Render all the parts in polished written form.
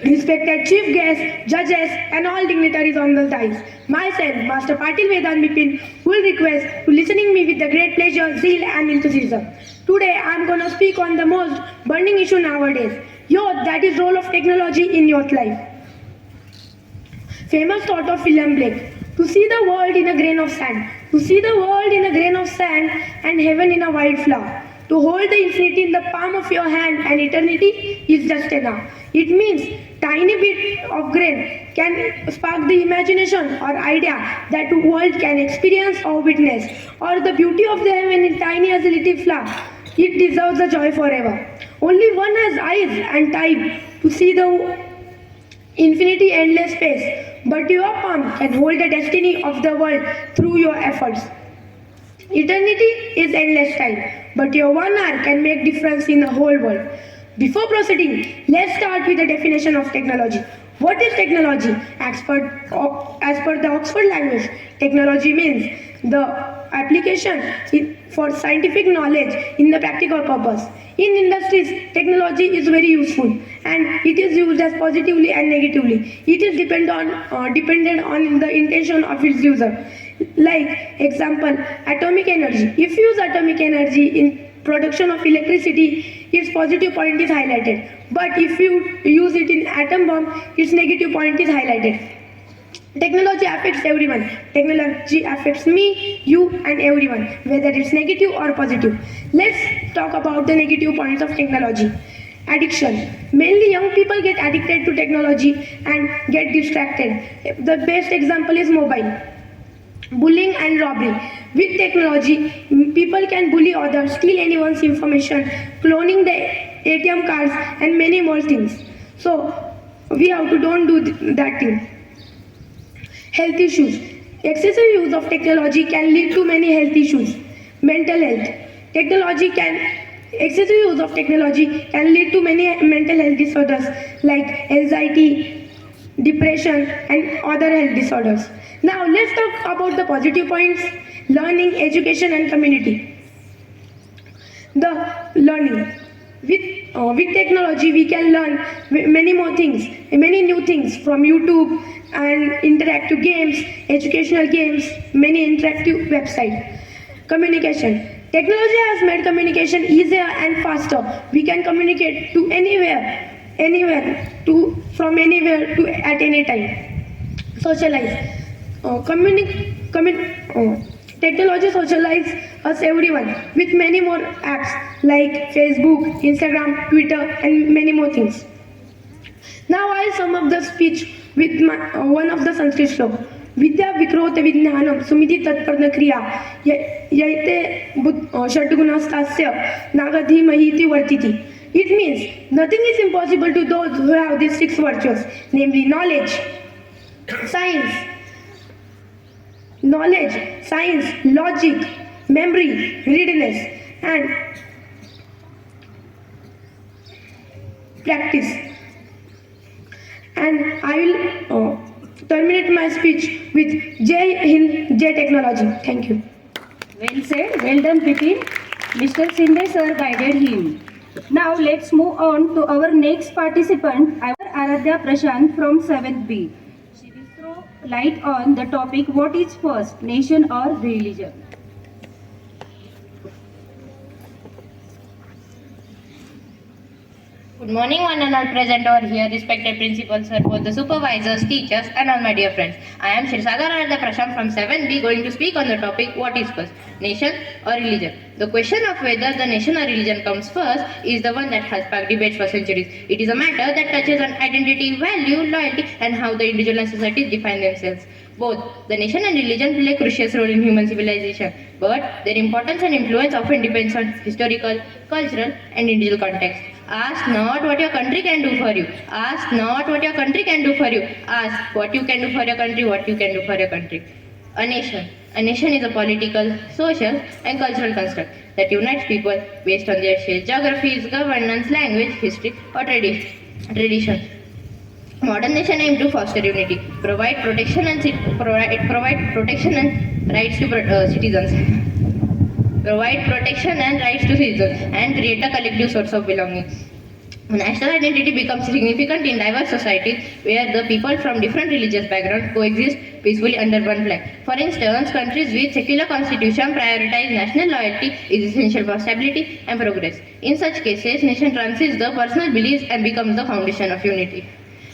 Respected chief guests, judges, and all dignitaries on the dais. Myself, Master Patil Vedant Bipin, will request to listening me with the great pleasure, zeal, and enthusiasm. Today, I am gonna speak on the most burning issue nowadays. Youth, that is role of technology in youth life. Famous thought of William Blake: to see the world in a grain of sand, to see the world in a grain of sand, and heaven in a wild flower. To hold the infinity in the palm of your hand and eternity is just enough. It means tiny bit of grain can spark the imagination or idea that the world can experience or witness, or the beauty of the heaven is tiny as a little flower. It deserves the joy forever. Only one has eyes and time to see the infinity endless space, but your palm can hold the destiny of the world through your efforts. Eternity is endless time, but your 1 hour can make difference in the whole world. Before proceeding, let's start with the definition of technology. What is technology? As per the Oxford language, technology means the application for scientific knowledge in the practical purpose. In industries, technology is very useful and it is used as positively and negatively. It is dependent on the intention of its user. Like example, atomic energy. If you use atomic energy in production of electricity, its positive point is highlighted. But if you use it in atom bomb, its negative point is highlighted. Technology affects everyone. Technology affects me, you, and everyone, whether it's negative or positive. Let's talk about the negative points of technology. Addiction. Mainly young people get addicted to technology and get distracted. The best example is mobile. Bullying and robbery. With technology, people can bully others, steal anyone's information, cloning the ATM cards, and many more things. So, we have to don't do that thing. Health issues. Excessive use of technology can lead to many health issues. Mental health. Excessive use of technology can lead to many mental health disorders like anxiety, depression, and other health disorders. Now let's talk about the positive points: learning, education, and community. The learning. With technology, we can learn many more things, many new things from YouTube and interactive games, educational games, many interactive websites. Communication. Technology has made communication easier and faster. We can communicate to from anywhere to at any time. Socialize. Technology socializes us everyone with many more apps like Facebook, Instagram, Twitter, and many more things. Now I'll sum up the speech with one of the Sanskrit sloka. Vidya vikrota vijnanam sumiti tatparna kriya yaite shadgunastasya nagadhi mahiti vartiti. It means nothing is impossible to those who have these 6 virtues, namely knowledge, science, logic, memory, readiness, and practice. And I will terminate my speech with Jai Hind, Jai Technology. Thank you. Well said, well done Bipin. Mr. Sinde sir guided him. Now let's move on to our next participant, our Aradhya Prashant from 7th B. She will throw light on the topic, what is first, nation or religion? Good morning, one and all present over here, respected principals, sir, both the supervisors, teachers, and all my dear friends. I am Shri Sagarada Prashant from 7B, going to speak on the topic, what is first, nation or religion? The question of whether the nation or religion comes first is the one that has sparked debates for centuries. It is a matter that touches on identity, value, loyalty, and how the individual and societies define themselves. Both the nation and religion play a crucial role in human civilization, but their importance and influence often depends on historical, cultural, and individual context. Ask not what your country can do for you. Ask not what your country can do for you. Ask what you can do for your country, what you can do for your country. A nation. A nation is a political, social, and cultural construct that unites people based on their shared geographies, governance, language, history, or tradition. Modern nation aim to foster unity, provide protection and rights to citizens. Provide protection and rights to citizens and create a collective source of belonging. National identity becomes significant in diverse societies where the people from different religious backgrounds coexist peacefully under one flag. For instance, countries with secular constitution prioritize national loyalty is essential for stability and progress. In such cases, nation transcends the personal beliefs and becomes the foundation of unity.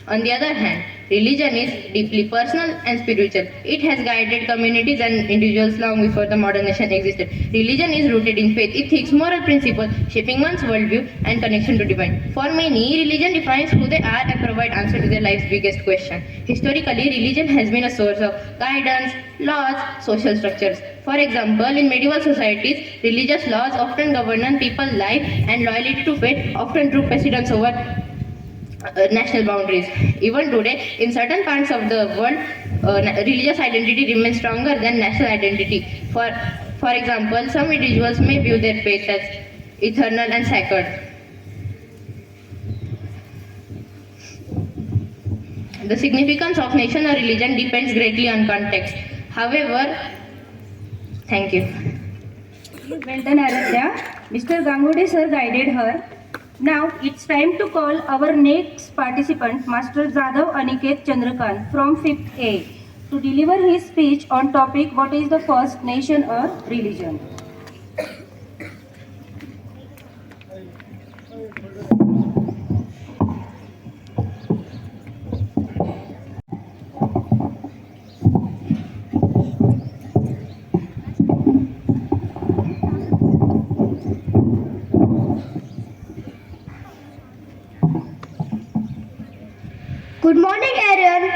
On the other hand, religion is deeply personal and spiritual. It has guided communities and individuals long before the modern nation existed. Religion is rooted in faith, ethics, moral principles, shaping one's worldview and connection to divine. For many, religion defines who they are and provides answer to their life's biggest question. Historically, religion has been a source of guidance, laws, social structures. For example, in medieval societies, religious laws often governed people's life and loyalty to faith often took precedence over national boundaries. Even today, in certain parts of the world, religious identity remains stronger than national identity. For example, some individuals may view their faith as eternal and sacred. The significance of nation or religion depends greatly on context. However, thank you. Well done, Aradhya. Mr. Gangude sir guided her. Now it's time to call our next participant, Master Jadhav Aniket Chandrakant from 5th A, to deliver his speech on topic what is the first nation or religion. Good morning, everyone.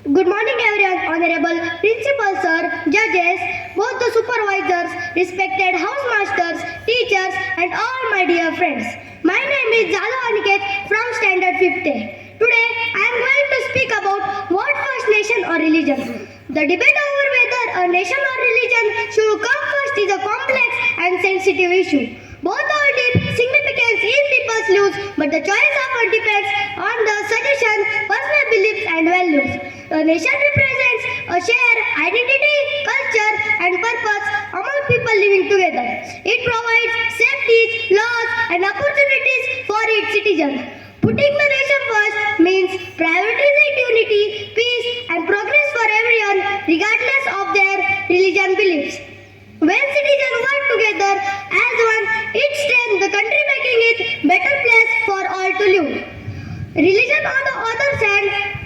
Good morning, everyone. Honorable Principal Sir, judges, both the supervisors, respected housemasters, teachers, and all my dear friends. My name is Jadhav Aniket from Standard 5th A. Today, I am going to speak about what first nation or religion. The debate over whether a nation or religion should come first is a complex and sensitive issue. Both are deep significance in people's lives, but the choice often depends on the suggestion, personal beliefs and values. A nation represents a shared identity, culture and purpose among people living together. It provides safety, laws and opportunities for its citizens. Putting the nation first means prioritizing unity, peace and progress for everyone regardless of their religion beliefs. When citizens work together as one, it strengthens the country, making it better place for all to live. Religion on the other side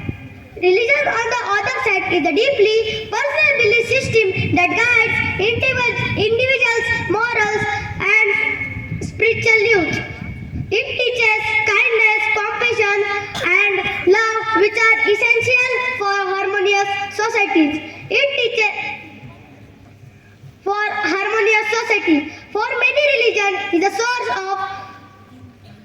is a deeply personal belief system that guides individuals' morals and spiritual lives. It teaches kindness, compassion and love, which are essential for harmonious societies. For many, religion is a source of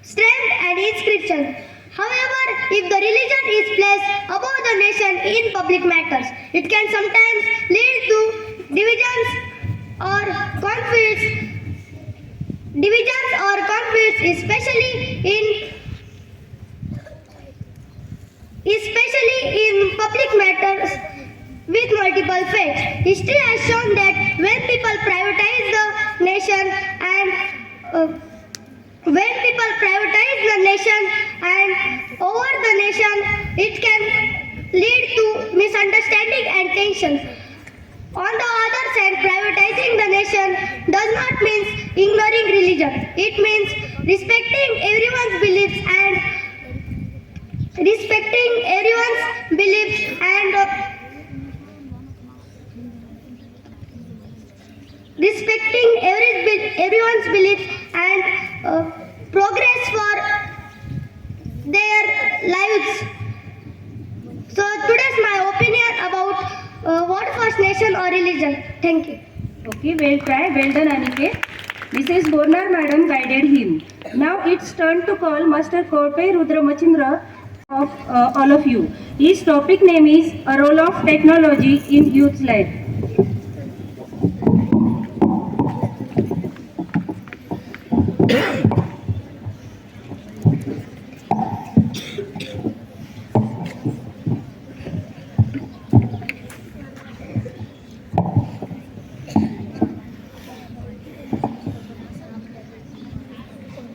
strength and inscription. However, if the religion is placed above the nation in public matters, it can sometimes lead to divisions or conflicts, especially in public matters with multiple faiths. History has shown that when people privatize the nation and over the nation, it can lead to misunderstanding and tensions. On the other side, privatizing the nation does not mean ignoring religion. It means respecting everyone's beliefs and progress for their lives. So today's my opinion about what first nation or religion. Thank you. Okay, well tried, well done Aniket. Mrs. Bornar madam guided him. Now it's turn to call Master Korpe Rudramachindra of all of you. His topic name is a role of technology in youth life.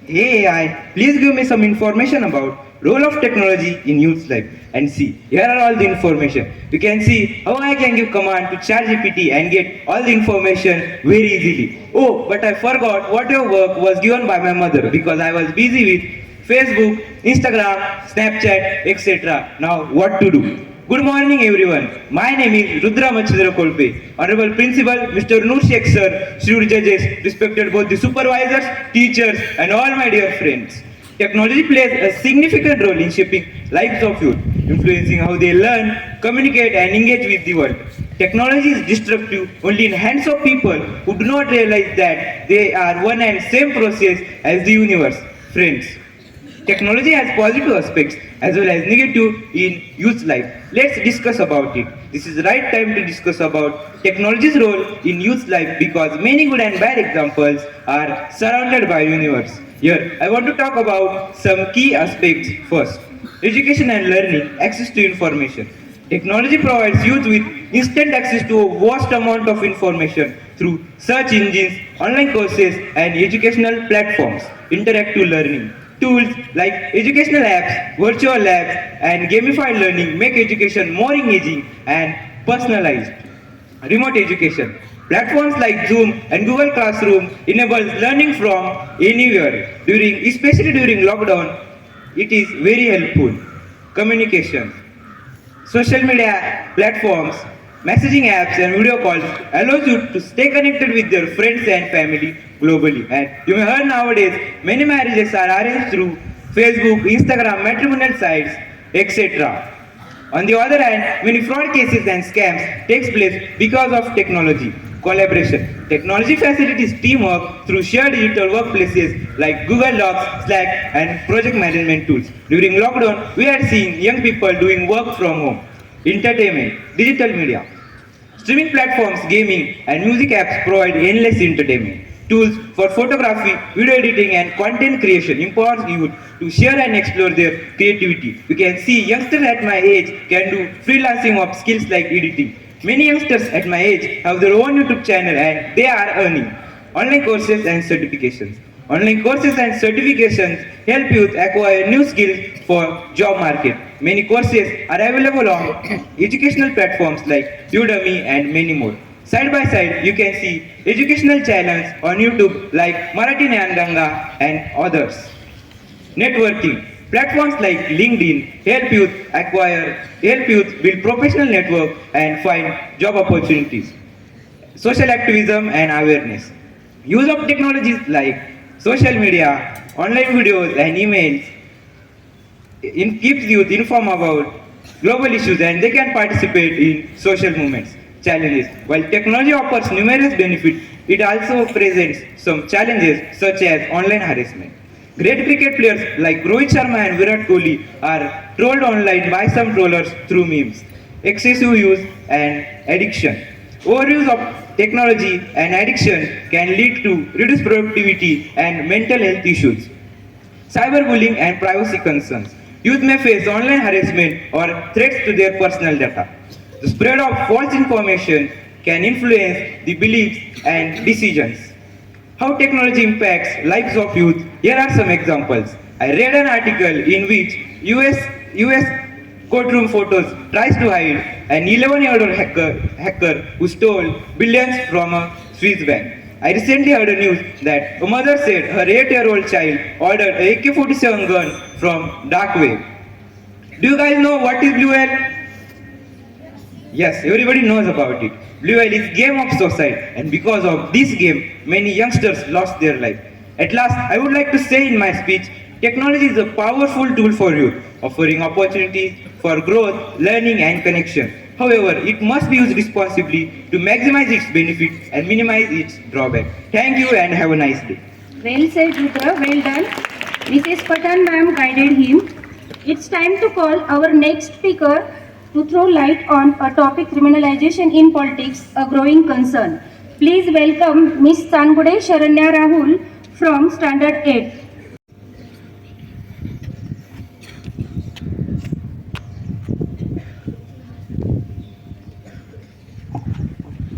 AI please give me some information about role of technology in youth life. And see, here are all the information. You can see how I can give command to ChatGPT and get all the information very easily. Oh, but I forgot what your work was given by my mother because I was busy with Facebook, Instagram, Snapchat, etc. Now what to do? Good morning everyone. My name is Rudra Machidra Kolpe. Honorable Principal, Mr. Noor Sheikh sir, Shri judges, respected both the supervisors, teachers and all my dear friends. Technology plays a significant role in shaping lives of youth, influencing how they learn, communicate and engage with the world. Technology is destructive only in hands of people who do not realize that they are one and same process as the universe. Friends, technology has positive aspects as well as negative in youth life. Let's discuss about it. This is the right time to discuss about technology's role in youth life because many good and bad examples are surrounded by universe. Here, I want to talk about some key aspects first. Education and learning, access to information. Technology provides youth with instant access to a vast amount of information through search engines, online courses and educational platforms. Interactive learning. Tools like educational apps, virtual labs and gamified learning make education more engaging and personalized. Remote education. Platforms like Zoom and Google Classroom enables learning from anywhere. Especially during lockdown, it is very helpful. Communication. Social media platforms, messaging apps and video calls allows you to stay connected with your friends and family globally. And you may hear nowadays many marriages are arranged through Facebook, Instagram, matrimonial sites, etc. On the other hand, many fraud cases and scams takes place because of technology. Collaboration. Technology facilitates teamwork through shared digital workplaces like Google Docs, Slack, and project management tools. During lockdown, we are seeing young people doing work from home. Entertainment. Digital media. Streaming platforms, gaming, and music apps provide endless entertainment. Tools for photography, video editing, and content creation empowers youth to share and explore their creativity. You can see youngsters at my age can do freelancing of skills like editing. Many youngsters at my age have their own YouTube channel and they are earning. Online courses and certifications. Online courses and certifications help youth acquire new skills for job market. Many courses are available on educational platforms like Udemy and many more. Side by side, you can see educational channels on YouTube like Marathi Nandanga and others. Networking. Platforms like LinkedIn help youth build professional network and find job opportunities. Social activism and awareness. Use of technologies like social media, online videos and emails keeps youth informed about global issues and they can participate in social movements. Challenges. While technology offers numerous benefits, it also presents some challenges such as online harassment. Great cricket players like Rohit Sharma and Virat Kohli are trolled online by some trollers through memes. Excessive use and addiction. Overuse of technology and addiction can lead to reduced productivity and mental health issues. Cyberbullying and privacy concerns. Youth may face online harassment or threats to their personal data. The spread of false information can influence the beliefs and decisions. How technology impacts lives of youth. Here are some examples. I read an article in which US courtroom photos tries to hide an 11-year-old hacker who stole billions from a Swiss bank. I recently heard a news that a mother said her 8-year-old child ordered a AK-47 gun from dark web. Do you guys know what is Blue Whale? Yes, everybody knows about it. Blue Whale is game of suicide, and because of this game, many youngsters lost their life. At last, I would like to say in my speech, technology is a powerful tool for youth, offering opportunities for growth, learning and connection. However, it must be used responsibly to maximize its benefits and minimize its drawback. Thank you and have a nice day. Well said, Rudra. Well done. Mrs. Pathan ma'am guided him. It's time to call our next speaker to throw light on a topic, criminalization in politics, a growing concern. Please welcome Ms. Sangude Sharanya Rahul from Standard 8.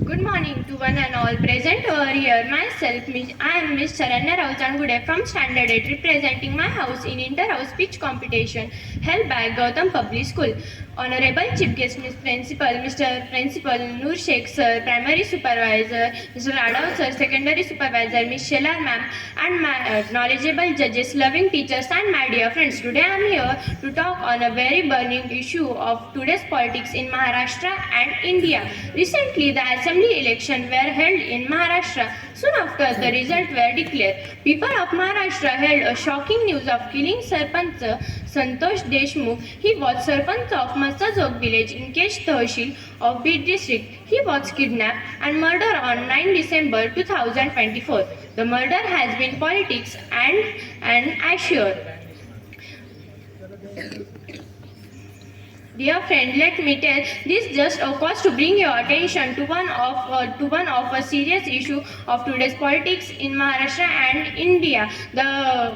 Good morning to one and all present over here. Myself, I am Miss Charanya Rauchangude from Standard 8, representing my house in inter-house speech competition held by Gautam Public School. Honorable Chief Guest, Mr. Principal Noor Sheikh Sir, Primary Supervisor, Mr. Radav Sir, Secondary Supervisor, Miss Shelar Ma'am, and my knowledgeable judges, loving teachers, and my dear friends. Today I am here to talk on a very burning issue of today's politics in Maharashtra and India. Recently, the assembly elections were held in Maharashtra. Soon after the results were declared, people of Maharashtra held a shocking news of killing Sarpanch Santosh Deshmukh. He was Sarpanch of Masajok village in Kesh Tehsil of Bid district. He was kidnapped and murdered on 9 December 2024. The murder has been politics and assured. Dear friend, let me tell this just a cause to bring your attention to one of a serious issue of today's politics in Maharashtra and India. The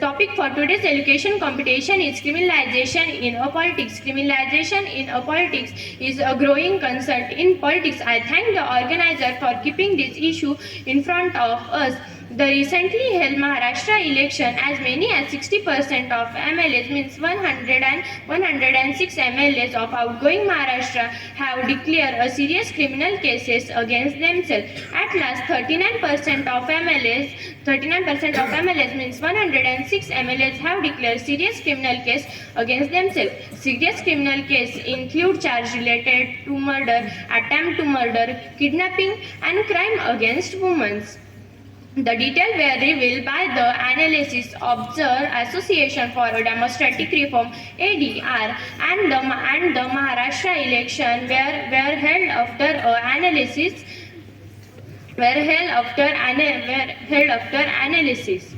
topic for today's education competition is criminalization in a politics. Criminalization in a politics is a growing concern in politics. I thank the organizer for keeping this issue in front of us. The recently held Maharashtra election, as many as 60% of MLAs, means 106 MLAs of outgoing Maharashtra have declared a serious criminal cases against themselves. At last, 39% of MLAs means 106 MLAs have declared serious criminal case against themselves. Serious criminal case include charges related to murder, attempt to murder, kidnapping, and crime against women. The details were revealed by the Analysis Observer Association for Democratic Reform (ADR) and the Maharashtra election were held after analysis.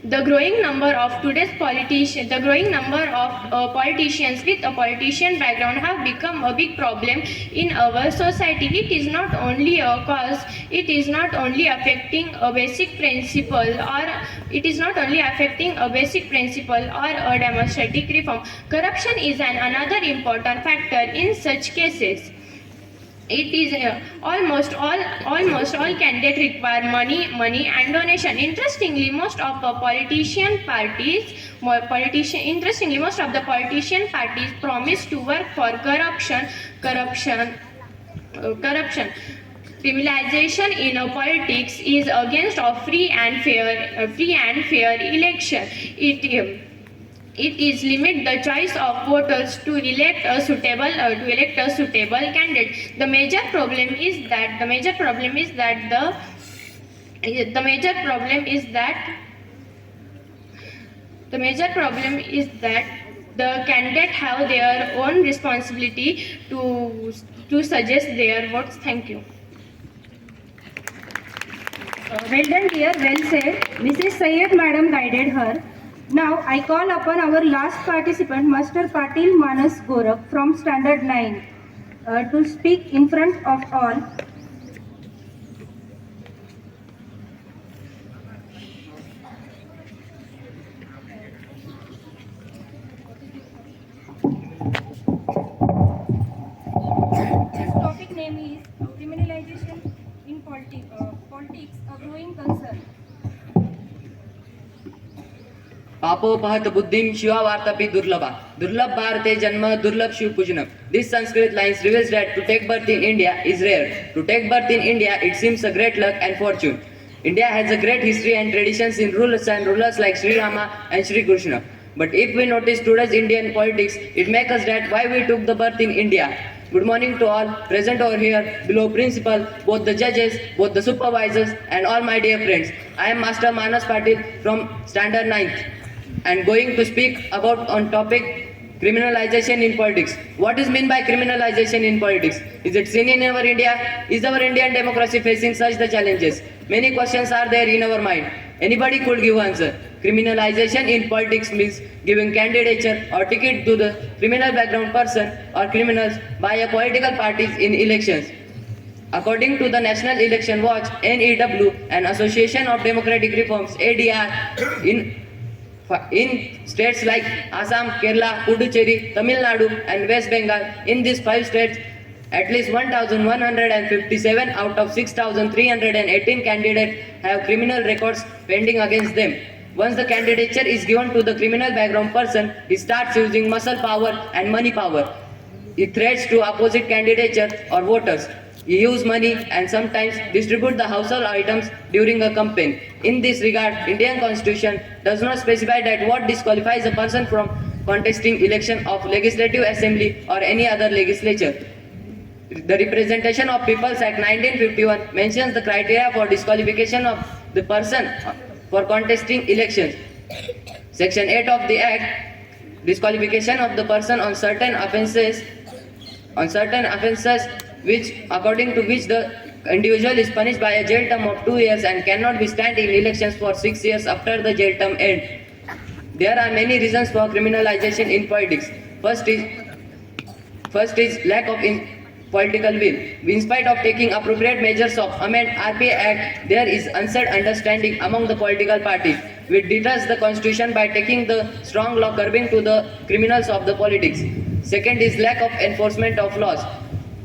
The growing number of politicians with a politician background have become a big problem in our society. It is not only a cause, it is not only affecting a basic principle or a democratic reform. Corruption is another important factor in such cases. It is almost all candidates require money and donation. Interestingly, most of the politician parties promise to work for corruption. Criminalization in politics is against a free and fair election. It is limit the choice of voters to elect a suitable candidate. The major problem is that the candidate have their own responsibility to suggest their votes. Thank you. Well done, dear. Well said. Mrs. Sayyed Madam guided her. Now I call upon our last participant, Master Patil Manas Gorak from Standard 9 to speak in front of all. This topic name is criminalization in politics, a growing concern. पापोपहत बुद्धिम Shiva वार्तापि दुर्लभा दुर्लभ भारते जन्म दुर्लभ Shiv पूजनम. This Sanskrit lines reveals that to take birth in India is rare. To take birth in India, it seems a great luck and fortune. India has a great history and traditions in rulers like Sri Rama and Sri Krishna. But if we notice today's Indian politics, it makes us that why we took the birth in India. Good morning to all present over here, below principal, both the judges, both the supervisors, and all my dear friends. I am Master Manas Patil from Standard 9th. And going to speak about on topic criminalization in politics. What is meant by criminalization in politics? Is it seen in our India? Is our Indian democracy facing such the challenges? Many questions are there in our mind. Anybody could give answer. Criminalization in politics means giving candidature or ticket to the criminal background person or criminals by a political parties in elections. According to the National Election Watch (NEW) and Association of Democratic Reforms (ADR), in states like Assam, Kerala, Puducherry, Tamil Nadu and West Bengal, in these 5 states, At least 1,157 out of 6,318 candidates have criminal records pending against them. Once the candidature is given to the criminal background person, he starts using muscle power and money power. He threats to opposite candidature or voters. He uses money and sometimes distribute the household items during a campaign. In this regard, Indian Constitution does not specify that what disqualifies a person from contesting election of Legislative Assembly or any other legislature. The Representation of Peoples Act 1951 mentions the criteria for disqualification of the person for contesting elections. Section 8 of the Act, disqualification of the person on certain offences which according to which the individual is punished by a jail term of 2 years and cannot be stand in elections for 6 years after the jail term end. There are many reasons for criminalization in politics. First is lack of political will. In spite of taking appropriate measures of amend RPA Act, there is unsaid understanding among the political parties, which deters the constitution by taking the strong law curbing to the criminals of the politics. Second is lack of enforcement of laws.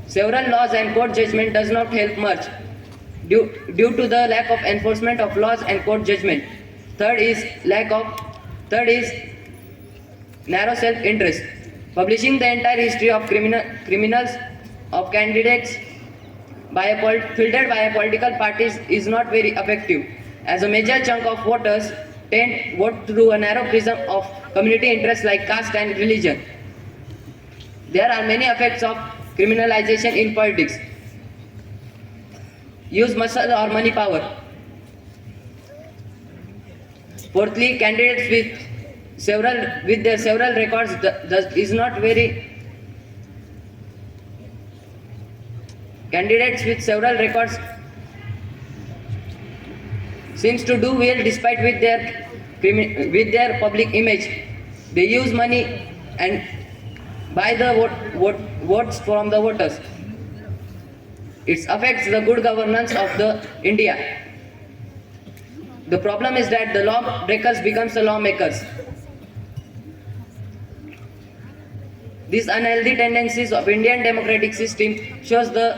Several laws and court judgment does not help much due to the lack of enforcement of laws and court judgment. Third is narrow self-interest. Publishing the entire history of criminals of candidates filtered by a political parties is not very effective, as a major chunk of voters vote through a narrow prism of community interests like caste and religion. There are many effects of criminalization in politics. Use muscle or money power. Fourthly, candidates with their several records Candidates with several records seems to do well despite with their public image. They use money and buy the votes from the voters. It affects the good governance of the India. The problem is that the lawbreakers becomes the lawmakers. These unhealthy tendencies of Indian democratic system shows the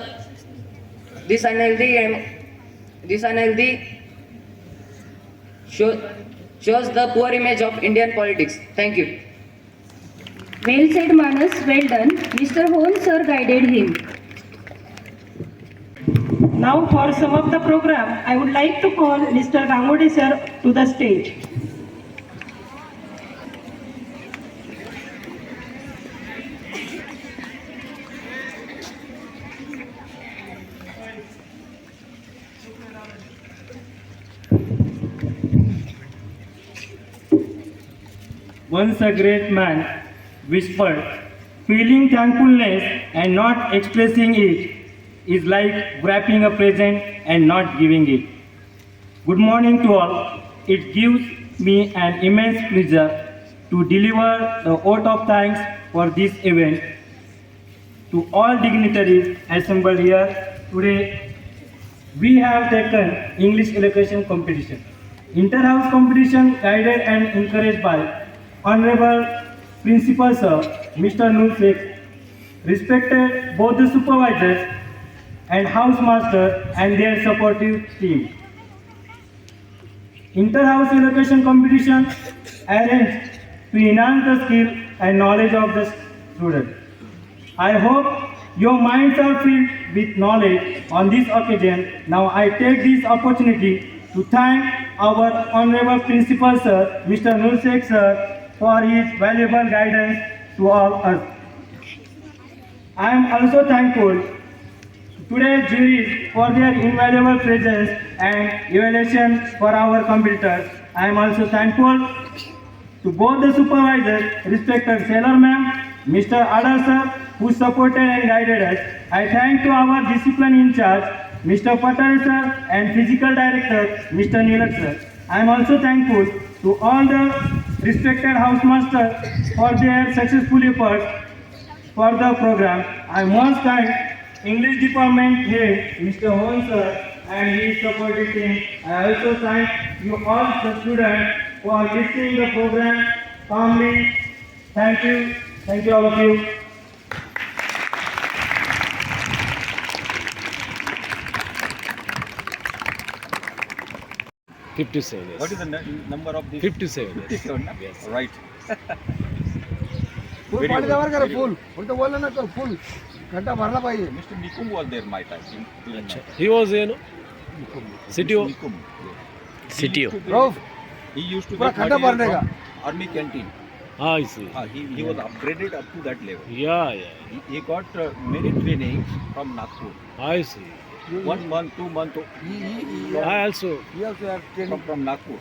poor image of Indian politics. Thank you. Well said, Manas. Well done. Mr. Hon sir guided him. Now for sum up the program, I would like to call Mr. Gangode sir to the stage. Once a great man whispered, feeling thankfulness and not expressing it is like wrapping a present and not giving it. Good morning to all. It gives me an immense pleasure to deliver the vote of thanks for this event to all dignitaries assembled here today. We have taken English elocution competition. Inter-house competition guided and encouraged by Honorable Principal Sir, Mr. Noor Sheikh, respected both the supervisors and housemaster and their supportive team. Inter-house elocution competition arranged to enhance the skill and knowledge of the student. I hope your minds are filled with knowledge on this occasion. Now I take this opportunity to thank our Honorable Principal Sir, Mr. Noor Sheikh Sir, for his valuable guidance to all us. I am also thankful to today's juries for their invaluable presence and evaluation for our competitors. I am also thankful to both the supervisors, respected Sailor Ma'am, Mr. Adar Sir, who supported and guided us. I thank to our discipline in charge, Mr. Pathan Sir, and Physical Director, Mr. Nilak Sir. I am also thankful to all the respected housemasters for their successful efforts for the program. I must thank English Department Head, Mr. Hon Sir, and his supporting team. I also thank you all the students for listening the program calmly. Thank you all of you. 57 years. What is the number of this? 57 years. 57, na? Yes. Right. Full Very पाणी good, द्यावर करा very full full तर बोललं ना तर full घंटा भरला पाहिजे Mr. Nikum was there my time. He was, CTO. Nikum. CTO. Rauf He used to पूरा get खड्डा material भरने का from Army canteen. I see. He was upgraded up to that level. Yeah. He got many trainings from Nagpur. I see. 1 month, 2 months I also. he also have training from Nagpur.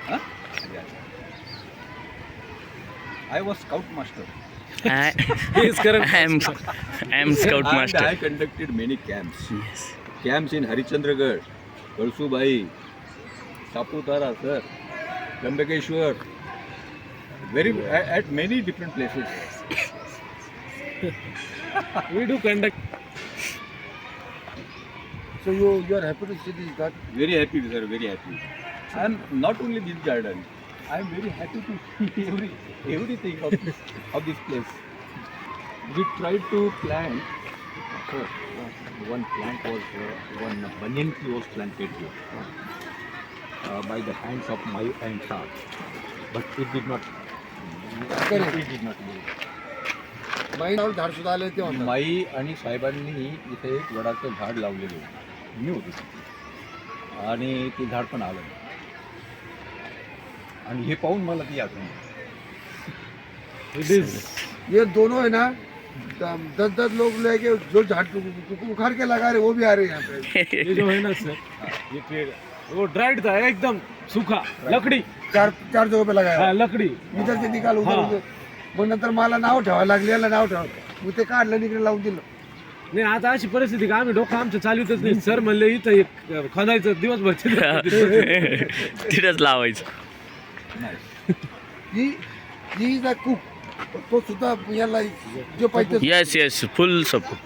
Huh? Yeah. I was scout master. He is correct. I am scout And master. I conducted many camps. Camps in Harichandragarh, Kalsubai, Saputara, sir, Gambakeshwar. At many different places. We do conduct. so you are happy to see this God Very happy, sir. Very happy. I am not only this garden. I am very happy to see everything of this place. We tried to plant. Sir, one plant was one banyan tree was planted here by the hands of my aunt, but it did not. It did not move. माई नाव झाड सुद्धा आले ते म्हणतात माई आणि साहेबांनी इथे एक वडाचं झाड लावलेलं होतं मी होते आणि ते झाड पण आलं नाही. आणि हे पाहून मला ती आठवण It is. ये दोनों है ना 10 लोग लेके जो झाड़ उखाड़ के लगा रहे वो भी आ रहे हैं यहाँ पे ये जो है ना सर, ये पेड़ वो ड्राइड था एकदम सूखा लकड़ी. चार जगह पे लगाया हाँ, लकड़ी. इधर से निकाल उधर हाँ. उधर मग नंतर मला नाव ठेवायला लागले याला नाव ठेवा मग ते काढलं निकडे लावून दिलं नाही आता अशी परिस्थिती का आम्ही डोकं आमचं चालवतच नाही. सर म्हणले इथं एक खोदायचं दिवसभर तिथंच लावायचं. ही इज अ कुक तो सुद्धा याला जो पाहिजे येस फुल सपोर्ट.